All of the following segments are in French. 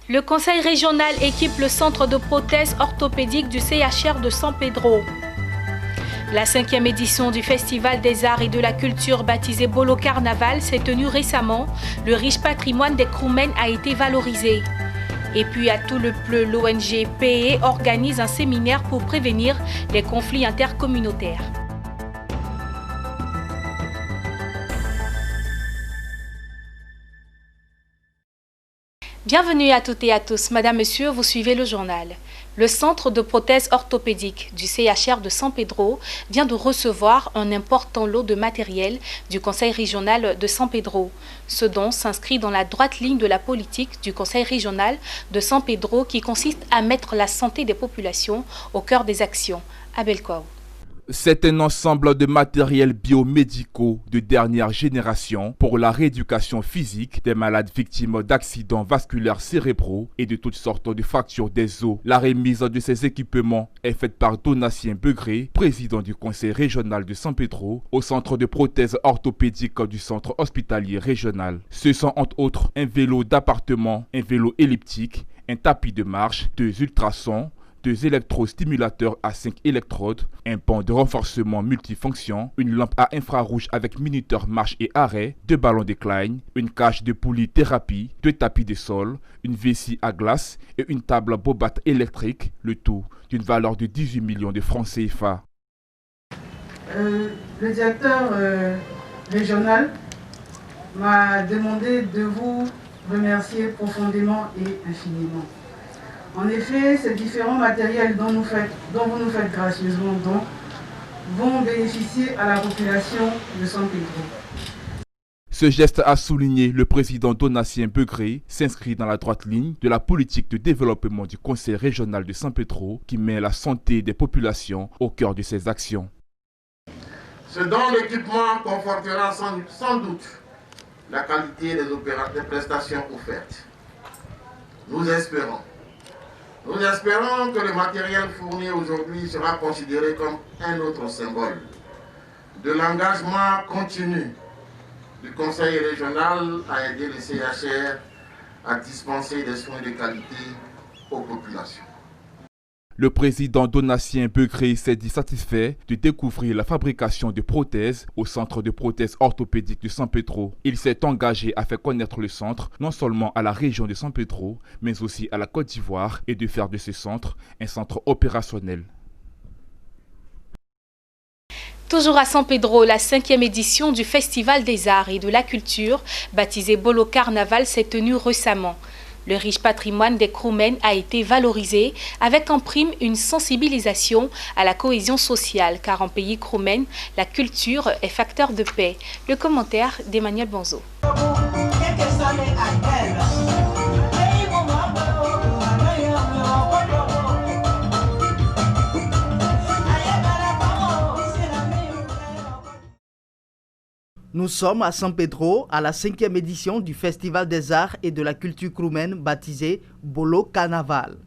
Le conseil régional équipe le centre de prothèse orthopédique du CHR de San Pedro. La 5e édition du Festival des Arts et de la Culture baptisé Bolo Carnaval s'est tenue récemment. Le riche patrimoine des Kroumen a été valorisé. Et puis à tout le pleu, l'ONG PE organise un séminaire pour prévenir les conflits intercommunautaires. Bienvenue à toutes et à tous. Madame, Monsieur, vous suivez le journal. Le centre de prothèse orthopédique du CHR de San Pedro vient de recevoir un important lot de matériel du Conseil régional de San Pedro. Ce don s'inscrit dans la droite ligne de la politique du Conseil régional de San Pedro qui consiste à mettre la santé des populations au cœur des actions. Abel Kouaou. C'est un ensemble de matériels biomédicaux de dernière génération pour la rééducation physique des malades victimes d'accidents vasculaires cérébraux et de toutes sortes de fractures des os. La remise de ces équipements est faite par Donatien Begré, président du conseil régional de San Pedro, au centre de prothèse orthopédique du centre hospitalier régional. Ce sont entre autres un vélo d'appartement, un vélo elliptique, un tapis de marche, 2 ultrasons, 2 électrostimulateurs à 5 électrodes, un banc de renforcement multifonction, une lampe à infrarouge avec minuteur marche et arrêt, 2 ballons de Klein, une cage de poulie thérapie, 2 tapis de sol, une vessie à glace et une table bobate électrique, le tout d'une valeur de 18 millions de francs CFA. Le directeur régional m'a demandé de vous remercier profondément et infiniment. En effet, ces différents matériels dont vous nous faites gracieusement don vont bénéficier à la population de San Pedro. Ce geste, a souligné le président Donatien Begré, s'inscrit dans la droite ligne de la politique de développement du conseil régional de San Pedro qui met la santé des populations au cœur de ses actions. Ce don d'équipement confortera sans doute la qualité des prestations offertes. Nous espérons que le matériel fourni aujourd'hui sera considéré comme un autre symbole de l'engagement continu du Conseil régional à aider le CHR à dispenser des soins de qualité aux populations. Le président Donatien Begré s'est dit satisfait de découvrir la fabrication de prothèses au centre de prothèse orthopédique de San Pedro. Il s'est engagé à faire connaître le centre non seulement à la région de San Pedro, mais aussi à la Côte d'Ivoire et de faire de ce centre un centre opérationnel. Toujours à San Pedro, la 5e édition du Festival des Arts et de la Culture, baptisé Bolo Carnaval, s'est tenue récemment. Le riche patrimoine des Kroumen a été valorisé avec en prime une sensibilisation à la cohésion sociale, car en pays Kroumen, la culture est facteur de paix. Le commentaire d'Emmanuel Bonzo. Nous sommes à San Pedro, à la 5e édition du Festival des Arts et de la Culture Kroumen baptisé Bolo Carnaval.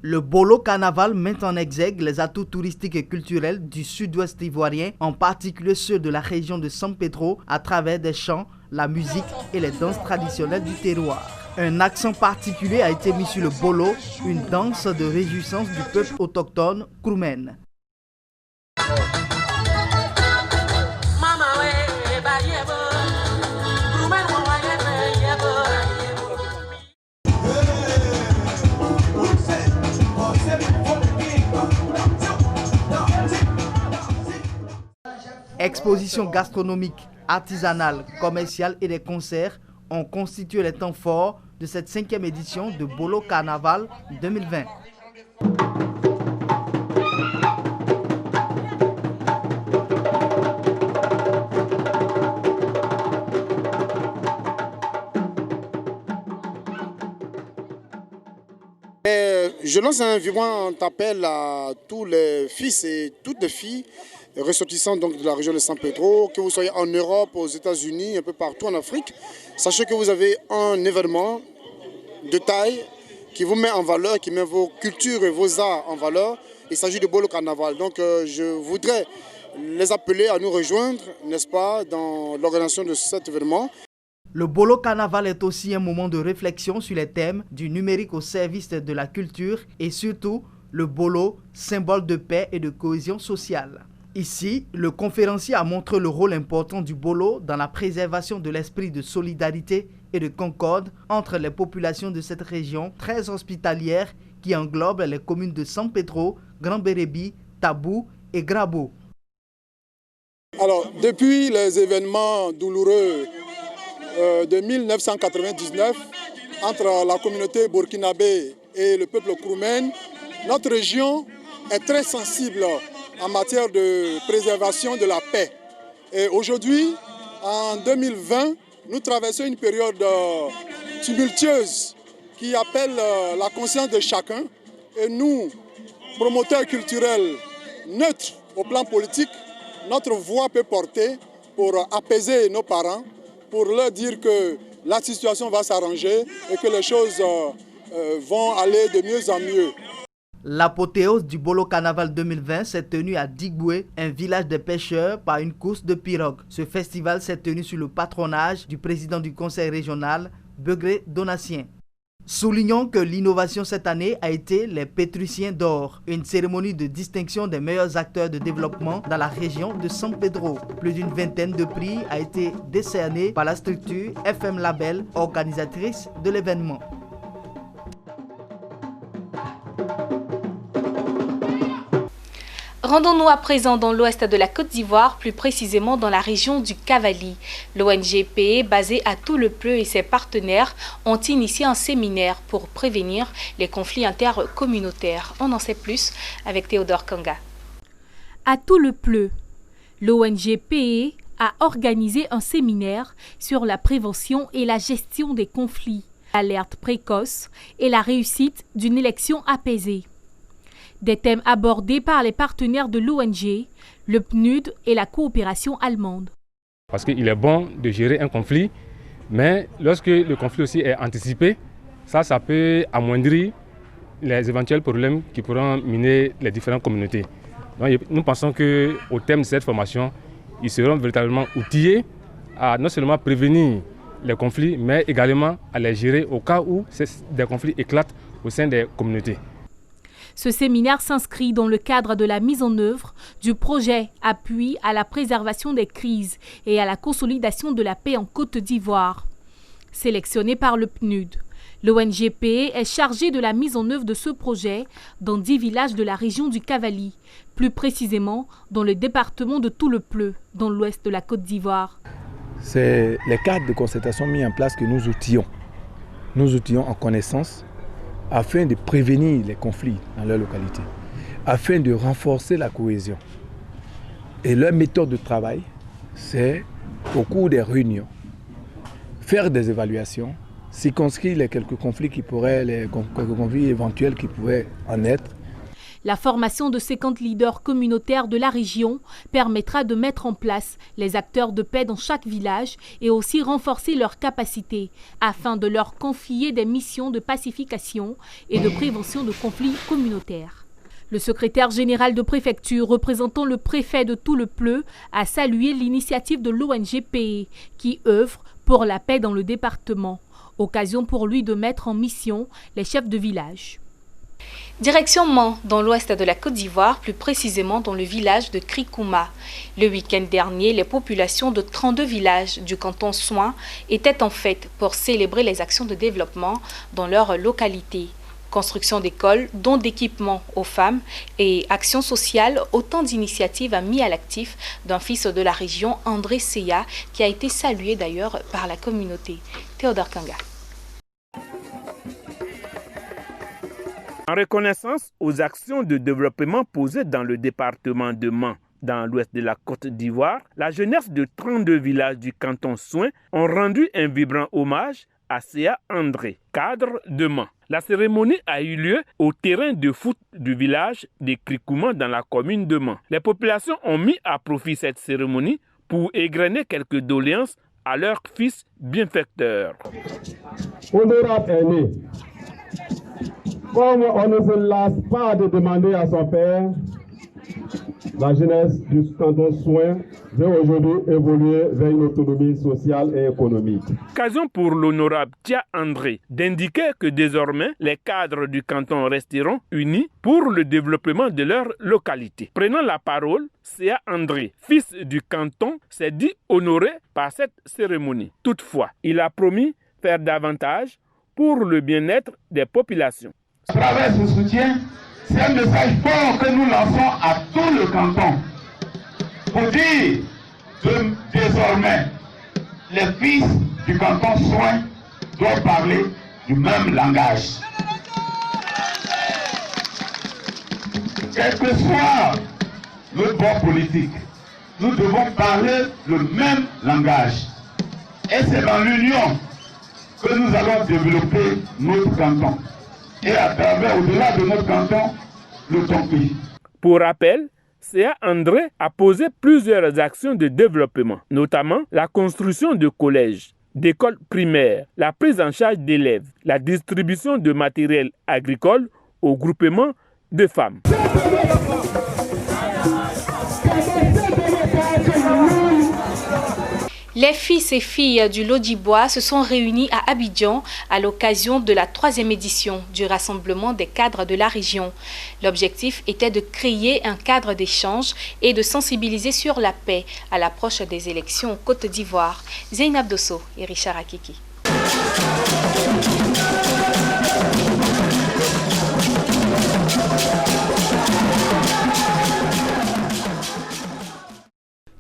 Le Bolo Carnaval met en exergue les atouts touristiques et culturels du sud-ouest ivoirien, en particulier ceux de la région de San Pedro, à travers des chants, la musique et les danses traditionnelles du terroir. Un accent particulier a été mis sur le bolo, une danse de réjouissance du peuple autochtone Kroumen. Expositions gastronomiques, artisanales, commerciales et des concerts ont constitué les temps forts de cette 5e édition de Bolo Carnaval 2020. Je lance un vibrant appel à tous les fils et toutes les filles ressortissants donc de la région de San Pedro, que vous soyez en Europe, aux États-Unis, un peu partout en Afrique. Sachez que vous avez un événement de taille qui vous met en valeur, qui met vos cultures et vos arts en valeur. Il s'agit de Bolo Carnaval. Donc je voudrais les appeler à nous rejoindre, n'est-ce pas, dans l'organisation de cet événement. Le Bolo Carnaval est aussi un moment de réflexion sur les thèmes du numérique au service de la culture et surtout le Bolo, symbole de paix et de cohésion sociale. Ici, le conférencier a montré le rôle important du Bolo dans la préservation de l'esprit de solidarité et de concorde entre les populations de cette région très hospitalière qui englobe les communes de San Pedro, Grand Bérébi, Tabou et Grabo. Alors, depuis les événements douloureux de 1999 entre la communauté burkinabé et le peuple kroumen, notre région est très sensible en matière de préservation de la paix. Et aujourd'hui, en 2020, nous traversons une période tumultueuse qui appelle la conscience de chacun. Et nous, promoteurs culturels neutres au plan politique, notre voix peut porter pour apaiser nos parents, pour leur dire que la situation va s'arranger et que les choses vont aller de mieux en mieux. L'apothéose du Bolo Carnaval 2020 s'est tenue à Digboué, un village de pêcheurs, par une course de pirogues. Ce festival s'est tenu sous le patronage du président du conseil régional, Begré Donatien. Soulignons que l'innovation cette année a été les Pétruciens d'or, une cérémonie de distinction des meilleurs acteurs de développement dans la région de San Pedro. Plus d'une vingtaine de prix a été décerné par la structure FM Label, organisatrice de l'événement. Rendons-nous à présent dans l'ouest de la Côte d'Ivoire, plus précisément dans la région du Cavali. L'ONG PE, basée à Tout-le-Pleu et ses partenaires, ont initié un séminaire pour prévenir les conflits intercommunautaires. On en sait plus avec Théodore Kanga. À Tout-le-Pleu, l'ONG PE a organisé un séminaire sur la prévention et la gestion des conflits, l'alerte précoce et la réussite d'une élection apaisée. Des thèmes abordés par les partenaires de l'ONG, le PNUD et la coopération allemande. Parce qu'il est bon de gérer un conflit, mais lorsque le conflit aussi est anticipé, ça peut amoindrir les éventuels problèmes qui pourront miner les différentes communautés. Donc, nous pensons qu'au terme de cette formation, ils seront véritablement outillés à non seulement prévenir les conflits, mais également à les gérer au cas où des conflits éclatent au sein des communautés. Ce séminaire s'inscrit dans le cadre de la mise en œuvre du projet Appui à la préservation des crises et à la consolidation de la paix en Côte d'Ivoire. Sélectionné par le PNUD, l'ONG PE est chargée de la mise en œuvre de ce projet dans 10 villages de la région du Cavali, plus précisément dans le département de Tout-le-Pleu, dans l'ouest de la Côte d'Ivoire. C'est les cadres de concertation mis en place que nous outillons. Nous outillons en connaissance, afin de prévenir les conflits dans leur localité, afin de renforcer la cohésion. Et leur méthode de travail, c'est au cours des réunions, faire des évaluations, circonscrire les quelques conflits éventuels qui pourraient en être. La formation de 50 leaders communautaires de la région permettra de mettre en place les acteurs de paix dans chaque village et aussi renforcer leurs capacités afin de leur confier des missions de pacification et de prévention de conflits communautaires. Le secrétaire général de préfecture représentant le préfet de Tout-le-Pleu a salué l'initiative de l'ONG PE qui œuvre pour la paix dans le département. Occasion pour lui de mettre en mission les chefs de village. Direction Mans, dans l'ouest de la Côte d'Ivoire, plus précisément dans le village de Krikouma. Le week-end dernier, les populations de 32 villages du canton Soin étaient en fête pour célébrer les actions de développement dans leur localité. Construction d'écoles, dons d'équipements aux femmes et actions sociales, autant d'initiatives mis à l'actif d'un fils de la région, André Seya, qui a été salué d'ailleurs par la communauté. Théodore Kanga. En reconnaissance aux actions de développement posées dans le département de Mans, dans l'ouest de la Côte d'Ivoire, la jeunesse de 32 villages du canton Soin ont rendu un vibrant hommage à Séa André, cadre de Mans. La cérémonie a eu lieu au terrain de foot du village de Krikouma dans la commune de Mans. Les populations ont mis à profit cette cérémonie pour égrener quelques doléances à leur fils bienfaiteur. Honorable aîné, comme on ne se lasse pas de demander à son père, la jeunesse du canton Soin veut aujourd'hui évoluer vers une autonomie sociale et économique. Occasion pour l'honorable Tia André d'indiquer que désormais les cadres du canton resteront unis pour le développement de leur localité. Prenant la parole, Tia André, fils du canton, s'est dit honoré par cette cérémonie. Toutefois, il a promis faire davantage pour le bien-être des populations. À travers ce soutien, c'est un message fort que nous lançons à tout le canton pour dire que désormais, les fils du canton Soin doivent parler du même langage. Quel que soit notre bord politique, nous devons parler le même langage. Et c'est dans l'union que nous allons développer notre canton. Et à travers, au-delà de notre canton, le Tonki. Pour rappel, Tia André a posé plusieurs actions de développement, notamment la construction de collèges, d'écoles primaires, la prise en charge d'élèves, la distribution de matériel agricole au groupement de femmes. Les fils et filles du Lodjibois se sont réunis à Abidjan à l'occasion de la 3e édition du Rassemblement des cadres de la région. L'objectif était de créer un cadre d'échange et de sensibiliser sur la paix à l'approche des élections en Côte d'Ivoire. Zeynab Dosso et Richard Akiki.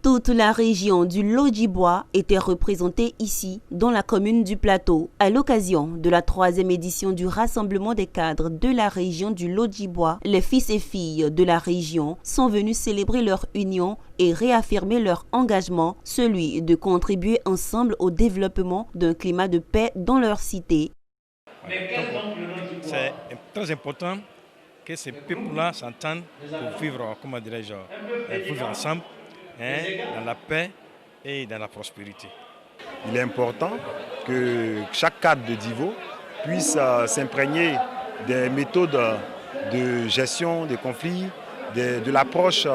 Toute la région du Lodjibois était représentée ici, dans la commune du Plateau, à l'occasion de la 3e édition du Rassemblement des cadres de la région du Lodjibois. Les fils et filles de la région sont venus célébrer leur union et réaffirmer leur engagement, celui de contribuer ensemble au développement d'un climat de paix dans leur cité. C'est très important que ces peuples-là s'entendent pour vivre, comment dirais-je, vivre ensemble. Dans la paix et dans la prospérité. Il est important que chaque cadre de Divo puisse s'imprégner des méthodes de gestion des conflits, de l'approche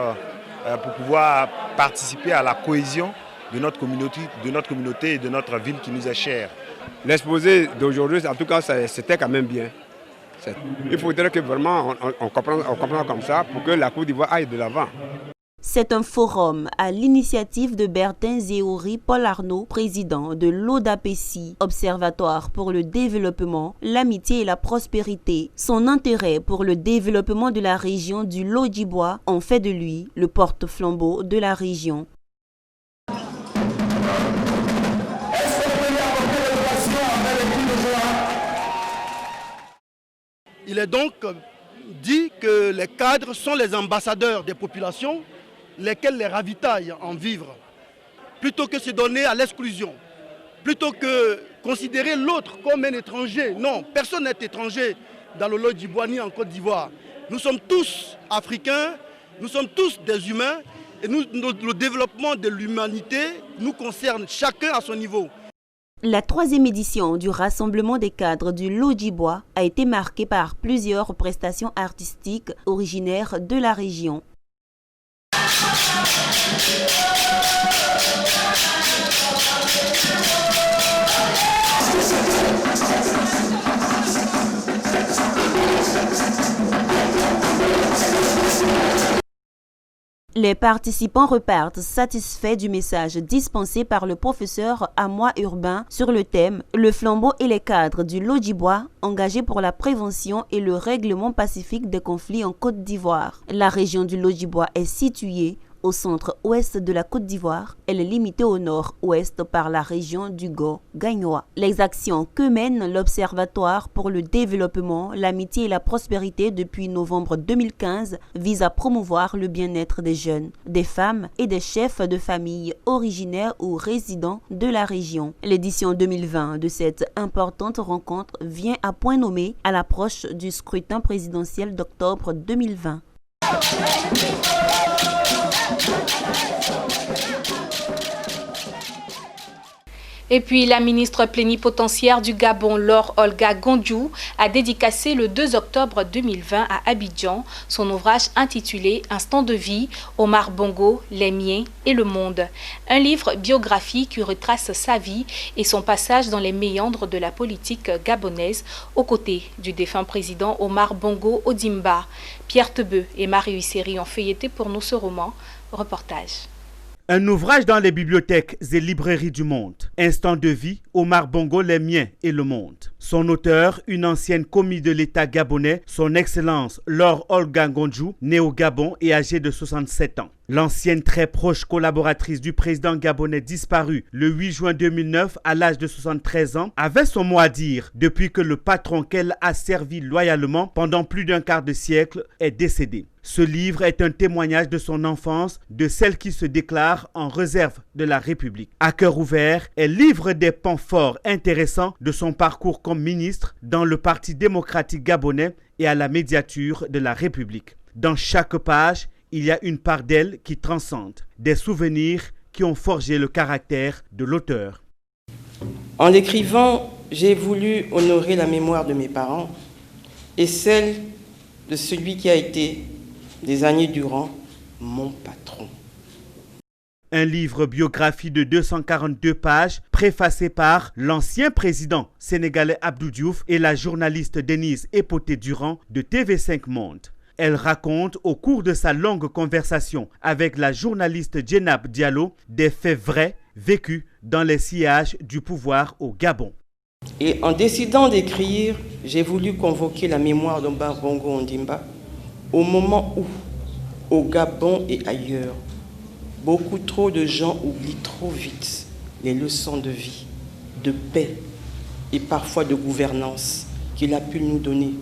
pour pouvoir participer à la cohésion de notre communauté et de notre ville qui nous est chère. L'exposé d'aujourd'hui, en tout cas, c'était quand même bien. Il faudrait que vraiment on comprenne comme ça pour que la Côte d'Ivoire aille de l'avant. C'est un forum à l'initiative de Bertin Zéori Paul Arnaud, président de l'ODAPECI, Observatoire pour le développement, l'amitié et la prospérité. Son intérêt pour le développement de la région du Lodjibois en fait de lui le porte-flambeau de la région. Il est donc dit que les cadres sont les ambassadeurs des populations, lesquels les ravitaillent en vivres, plutôt que se donner à l'exclusion, plutôt que considérer l'autre comme un étranger. Non, personne n'est étranger dans le Lodjibois ni en Côte d'Ivoire. Nous sommes tous africains, nous sommes tous des humains, et le développement de l'humanité nous concerne chacun à son niveau. La 3e édition du Rassemblement des cadres du Lodjibois a été marquée par plusieurs prestations artistiques originaires de la région. Les participants repartent satisfaits du message dispensé par le professeur Amois Urbain sur le thème « Le flambeau et les cadres du Lodjibois engagés pour la prévention et le règlement pacifique des conflits en Côte d'Ivoire ». La région du Lodjibois est située au centre-ouest de la Côte d'Ivoire. Elle est limitée au nord-ouest par la région du Go-Gagnoa. Les actions que mène l'Observatoire pour le développement, l'amitié et la prospérité depuis novembre 2015 visent à promouvoir le bien-être des jeunes, des femmes et des chefs de famille originaires ou résidents de la région. L'édition 2020 de cette importante rencontre vient à point nommé à l'approche du scrutin présidentiel d'octobre 2020. Et puis, la ministre plénipotentiaire du Gabon, Laure Olga Gondjou, a dédicacé le 2 octobre 2020 à Abidjan son ouvrage intitulé « Instant de vie, Omar Bongo, les miens et le monde ». Un livre biographique qui retrace sa vie et son passage dans les méandres de la politique gabonaise aux côtés du défunt président Omar Bongo Ondimba. Pierre Tebeu et Marie Huisseri ont feuilleté pour nous ce roman. Reportage. Un ouvrage dans les bibliothèques et librairies du monde. Instant de vie, Omar Bongo, les miens et le monde. Son auteur, une ancienne commis de l'État gabonais, son Excellence Laure Olga Gondjou, née au Gabon et âgée de 67 ans. L'ancienne très proche collaboratrice du président gabonais disparu le 8 juin 2009 à l'âge de 73 ans avait son mot à dire depuis que le patron qu'elle a servi loyalement pendant plus d'un quart de siècle est décédé. Ce livre est un témoignage de son enfance, de celle qui se déclare en réserve de la République. À cœur ouvert, elle livre des pans forts intéressants de son parcours comme ministre dans le Parti démocratique gabonais et à la médiature de la République. Dans chaque page, il y a une part d'elle qui transcende, des souvenirs qui ont forgé le caractère de l'auteur. En l'écrivant, j'ai voulu honorer la mémoire de mes parents et celle de celui qui a été, des années durant, mon patron. Un livre biographie de 242 pages, préfacé par l'ancien président sénégalais Abdou Diouf et la journaliste Denise Epoté-Durand de TV5 Monde. Elle raconte au cours de sa longue conversation avec la journaliste Djenab Diallo des faits vrais vécus dans les sillages du pouvoir au Gabon. Et en décidant d'écrire, j'ai voulu convoquer la mémoire d'Omar Bongo Ondimba au moment où, au Gabon et ailleurs, beaucoup trop de gens oublient trop vite les leçons de vie, de paix et parfois de gouvernance qu'il a pu nous donner.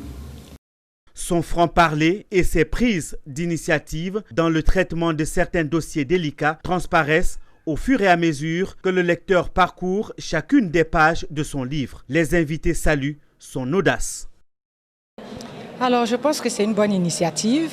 Son franc-parler et ses prises d'initiative dans le traitement de certains dossiers délicats transparaissent au fur et à mesure que le lecteur parcourt chacune des pages de son livre. Les invités saluent son audace. Alors, je pense que c'est une bonne initiative.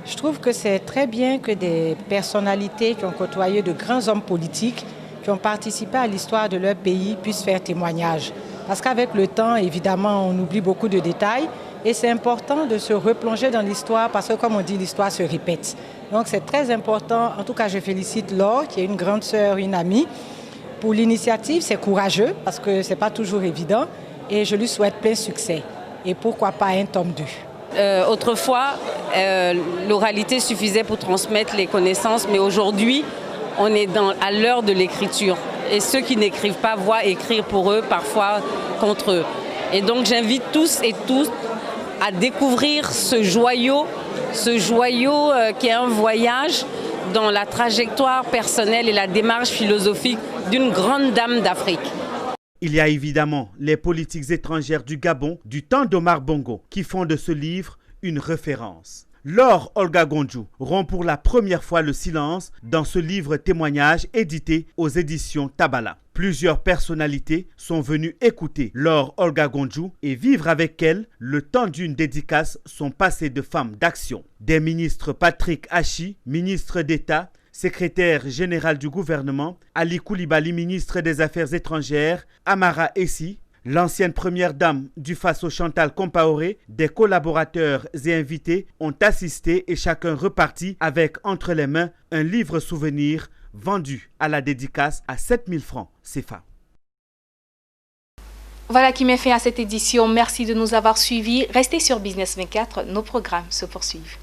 Je trouve que c'est très bien que des personnalités qui ont côtoyé de grands hommes politiques, qui ont participé à l'histoire de leur pays, puissent faire témoignage. Parce qu'avec le temps, évidemment, on oublie beaucoup de détails. Et c'est important de se replonger dans l'histoire parce que, comme on dit, l'histoire se répète. Donc c'est très important. En tout cas, je félicite Laure, qui est une grande sœur, une amie, pour l'initiative. C'est courageux parce que ce n'est pas toujours évident. Et je lui souhaite plein succès. Et pourquoi pas un tome 2. Autrefois, l'oralité suffisait pour transmettre les connaissances. Mais aujourd'hui, on est à l'heure de l'écriture. Et ceux qui n'écrivent pas voient écrire pour eux, parfois contre eux. Et donc j'invite tous et toutes à découvrir ce joyau qui est un voyage dans la trajectoire personnelle et la démarche philosophique d'une grande dame d'Afrique. Il y a évidemment les politiques étrangères du Gabon du temps d'Omar Bongo qui font de ce livre une référence. Laure Olga Gondjou rompt pour la première fois le silence dans ce livre témoignage édité aux éditions Tabala. Plusieurs personnalités sont venues écouter Laure Olga Gondjou et vivre avec elle le temps d'une dédicace son passé de femme d'action. Des ministres Patrick Hachi, ministre d'État, secrétaire général du gouvernement, Ali Koulibaly, ministre des Affaires étrangères, Amara Essi, l'ancienne première dame du Faso Chantal Compaoré, des collaborateurs et invités ont assisté et chacun reparti avec entre les mains un livre souvenir vendu à la dédicace à 7 000 francs CFA. Voilà qui met fin à cette édition. Merci de nous avoir suivis. Restez sur Business 24, nos programmes se poursuivent.